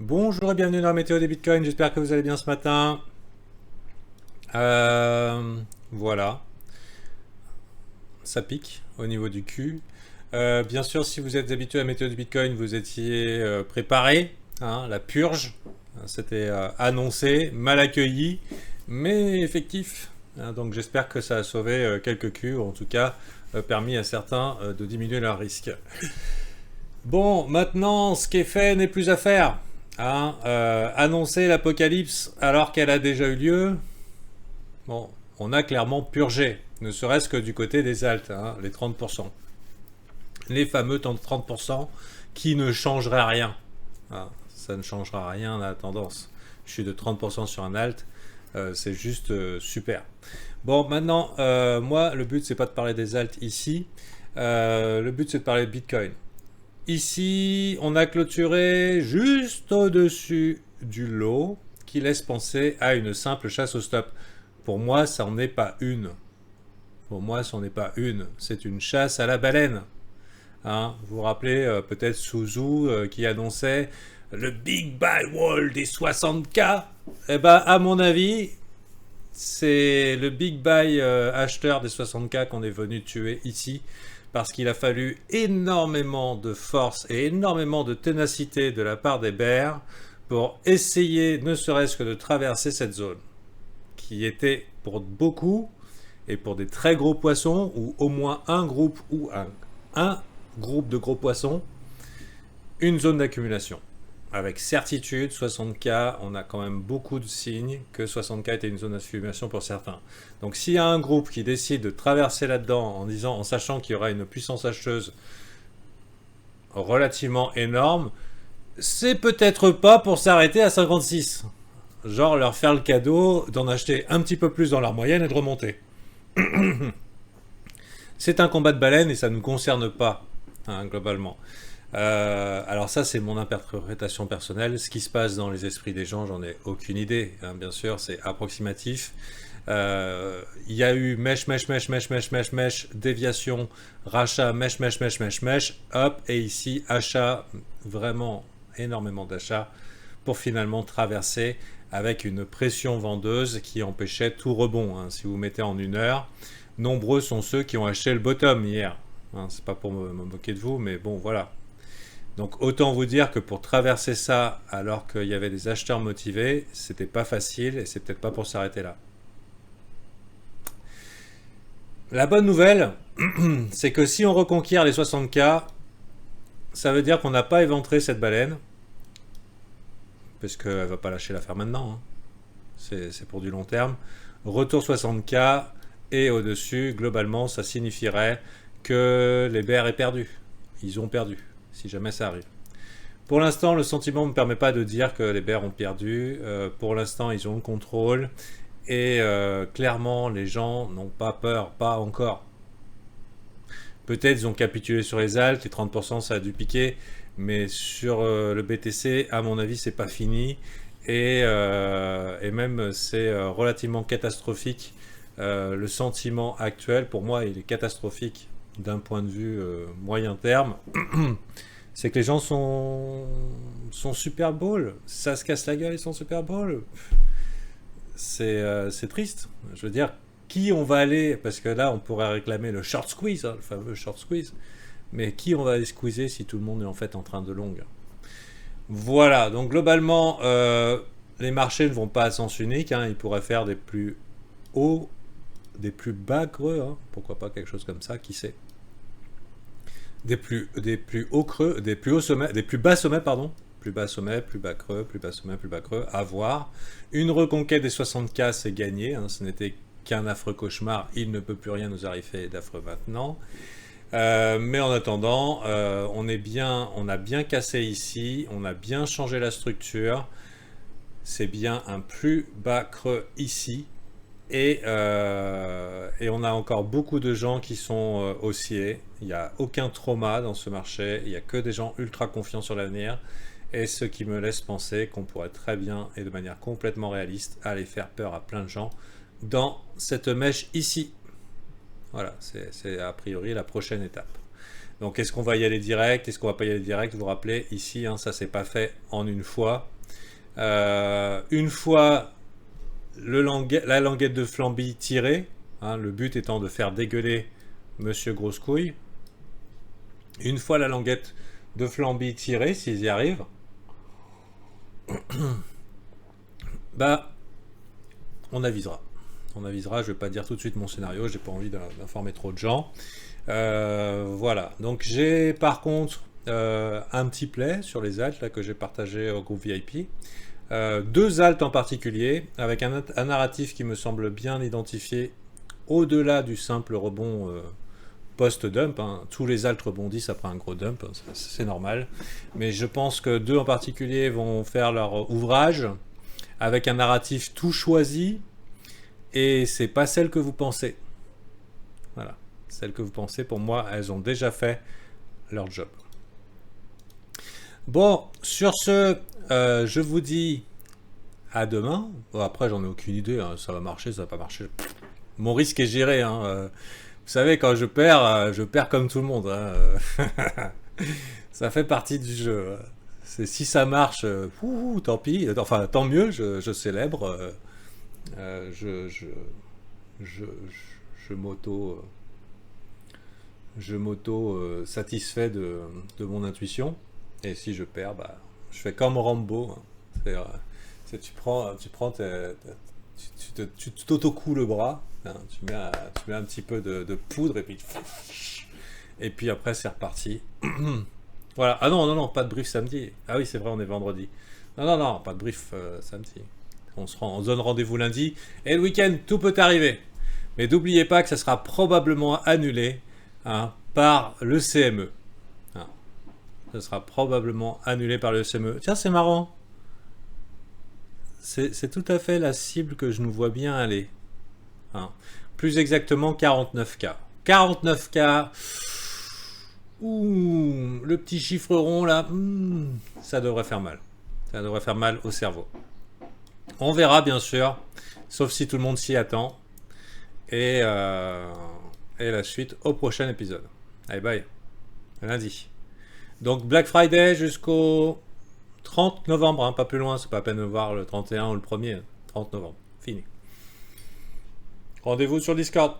Bonjour et bienvenue dans la météo des bitcoins, j'espère que vous allez bien ce matin. Voilà, ça pique au niveau du cul. Bien sûr, si vous êtes habitué à la météo du bitcoin, vous étiez préparé, hein, la purge, c'était annoncé, mal accueilli, mais effectif. Donc j'espère que ça a sauvé quelques culs, ou en tout cas permis à certains de diminuer leur risque. Bon, maintenant, ce qui est fait n'est plus à faire. Hein, annoncer l'apocalypse alors qu'elle a déjà eu lieu, bon, on a clairement purgé, ne serait-ce que du côté des alts, hein, les 30%. Les fameux 30% qui ne changeraient rien. Hein, ça ne changera rien à la tendance. Je suis de 30% sur un alt, c'est juste super. Bon, maintenant, moi, le but, c'est pas de parler des alts ici. Le but, c'est de parler de Bitcoin. Ici, on a clôturé juste au-dessus du lot qui laisse penser à une simple chasse au stop. Pour moi, ça n'en est pas une. Pour moi, ça n'en est pas une. C'est une chasse à la baleine. Hein, vous vous rappelez peut-être Suzu qui annonçait le Big Buy Wall des 60K. Eh ben, à mon avis, c'est le Big Buy acheteur des 60K qu'on est venu tuer ici parce qu'il a fallu énormément de force et énormément de ténacité de la part des bears pour essayer ne serait-ce que de traverser cette zone qui était pour beaucoup et pour des très gros poissons ou au moins un groupe ou un groupe de gros poissons, une zone d'accumulation. Avec certitude, 60K, on a quand même beaucoup de signes que 60K était une zone d'accumulation pour certains. Donc s'il y a un groupe qui décide de traverser là-dedans en sachant qu'il y aura une puissance acheteuse relativement énorme, c'est peut-être pas pour s'arrêter à 56. Genre leur faire le cadeau d'en acheter un petit peu plus dans leur moyenne et de remonter. C'est un combat de baleine et ça ne nous concerne pas, hein, globalement. Alors ça, c'est mon interprétation personnelle. Ce qui se passe dans les esprits des gens, j'en ai aucune idée. Hein, bien sûr, c'est approximatif. Il y a eu mèche, déviation, rachat, mèche, hop, et ici, achat, vraiment énormément d'achats pour finalement traverser avec une pression vendeuse qui empêchait tout rebond. Hein. Si vous mettez en une heure, nombreux sont ceux qui ont acheté le bottom hier. Hein, c'est pas pour me moquer de vous, mais bon, voilà. Donc autant vous dire que pour traverser ça alors qu'il y avait des acheteurs motivés, c'était pas facile et c'est peut-être pas pour s'arrêter là. La bonne nouvelle, c'est que si on reconquiert les 60K, ça veut dire qu'on n'a pas éventré cette baleine, parce qu'elle va pas lâcher l'affaire maintenant, hein. C'est pour du long terme. Retour 60K et au-dessus, globalement, ça signifierait que les bears aient perdu. Ils ont perdu, si jamais ça arrive. Pour l'instant, le sentiment ne me permet pas de dire que les bears ont perdu. Pour l'instant, ils ont le contrôle. Et clairement, les gens n'ont pas peur, pas encore. Peut-être ils ont capitulé sur les alts, les 30% ça a dû piquer, mais sur le BTC, à mon avis, c'est pas fini. Et même c'est relativement catastrophique. Le sentiment actuel, pour moi, il est catastrophique d'un point de vue moyen terme. C'est que les gens sont Super Bowl. Ça se casse la gueule, ils sont Super Bowl. C'est triste. Je veux dire, qui on va aller, parce que là on pourrait réclamer le short squeeze, hein, le fameux short squeeze, mais qui on va aller squeezer si tout le monde est en fait en train de long. Voilà, donc globalement, les marchés ne vont pas à sens unique, hein, ils pourraient faire des plus hauts, des plus bas creux, hein, pourquoi pas quelque chose comme ça, qui sait. Des plus hauts creux, des plus hauts sommets, des plus bas sommets, pardon, plus bas sommet, plus bas creux, plus bas sommet, plus bas creux, à voir. Une reconquête des 60K, c'est gagné, hein, ce n'était qu'un affreux cauchemar, il ne peut plus rien nous arriver d'affreux maintenant. Mais en attendant, on a bien cassé ici, on a bien changé la structure, c'est bien un plus bas creux ici, et on a encore beaucoup de gens qui sont haussiers. Il n'y a aucun trauma dans ce marché, il n'y a que des gens ultra confiants sur l'avenir, et ce qui me laisse penser qu'on pourrait très bien, et de manière complètement réaliste, aller faire peur à plein de gens dans cette mèche ici. Voilà, c'est a priori la prochaine étape. Donc est-ce qu'on va y aller direct? Est-ce qu'on va pas y aller direct? Vous vous rappelez, ici, hein, ça s'est pas fait en une fois. Une fois la languette de Flamby tirée, hein, le but étant de faire dégueuler Monsieur Grosse Couille. Une fois la languette de Flamby tirée, s'ils y arrivent, bah, on avisera. On avisera, je vais pas dire tout de suite mon scénario, j'ai pas envie d'informer trop de gens. Voilà, donc j'ai par contre un petit play sur les alts là, que j'ai partagé au groupe VIP. Deux alts en particulier, avec un narratif qui me semble bien identifié au-delà du simple rebond post-dump. Hein. Tous les alts rebondissent après un gros dump, c'est normal. Mais je pense que deux en particulier vont faire leur ouvrage avec un narratif tout choisi, et c'est pas celle que vous pensez. Voilà. Celles que vous pensez, pour moi, elles ont déjà fait leur job. Bon, sur ce, je vous dis à demain. Bon, après, j'en ai aucune idée. Hein. Ça va marcher, ça va pas marcher. Mon risque est géré. Hein. Vous savez, quand je perds comme tout le monde. Hein. Ça fait partie du jeu. Si ça marche, tant pis. Enfin, tant mieux, je célèbre. Je m'auto... je m'auto satisfait de mon intuition, et si je perds, bah, je fais comme Rambo. Hein. Tu t'auto-couds le bras, hein, tu mets un petit peu de poudre, et puis après c'est reparti. Voilà. Ah non, pas de brief samedi. Ah oui, c'est vrai, on est vendredi. Non, pas de brief samedi. On se donne rendez-vous lundi, et le week-end, tout peut arriver. Mais n'oubliez pas que ça sera probablement annulé, hein, par le CME. Hein. Ça sera probablement annulé par le CME. Tiens, c'est marrant. C'est tout à fait la cible que je nous vois bien aller. Hein. Plus exactement 49K. 49K. Ouh, le petit chiffre rond là, ça devrait faire mal. Ça devrait faire mal au cerveau. On verra bien sûr, sauf si tout le monde s'y attend. Et la suite au prochain épisode. Allez, bye. Lundi. Donc Black Friday jusqu'au 30 novembre, hein, pas plus loin, c'est pas à peine de voir le 31 ou le 1er. 30 novembre, fini. Rendez-vous sur Discord.